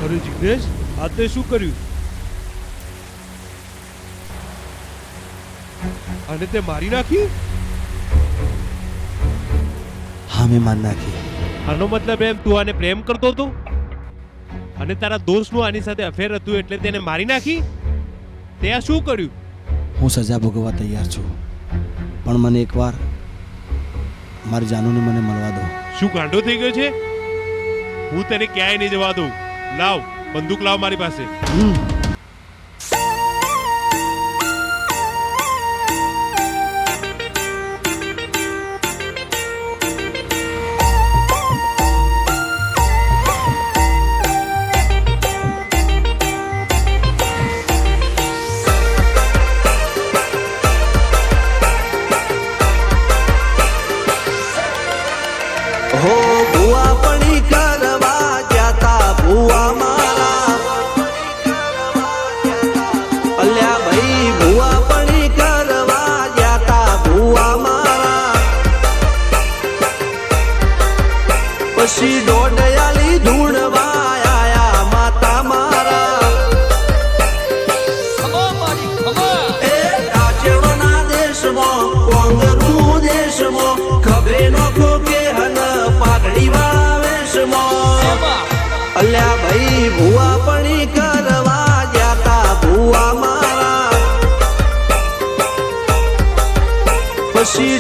અરે જિગ્નેશ, આ તે શું કર્યું? અને તે મારી નાખી? હા, મેં મારી નાખી. આનો મતલબ એમ તું આને પ્રેમ કરતો હતો અને તારા દોસ્તનું આની સાથે અફેર હતું એટલે તેને મારી નાખી? તે આ શું કર્યું? હું સજા ભોગવવા તૈયાર છું, પણ મને એકવાર મારી જાનુને મને મળવા દો. શું ગાંડો થઈ ગયો છે? હું તને ક્યાંય નહીં જવા દઉં. લાવ બંદૂક, લાવ મારી પાસે. હો ભુવા પડી કરવા જાતા ભુવા મારા, અલ્યા ભાઈ ભુવા પડી કરવા જાતા ભુવા મારા, પછી દોડયાલી ધૂણવા આયા માતા મારા. એ રાજવના દેશમાં કોંગરું દેશમાં ખબરે નોખો કે હન પાઘડી વાળા વેશમાં, અલ્યા ભાઈ ભુવા પડી કરવા જાતા ભુવા મારા, પછી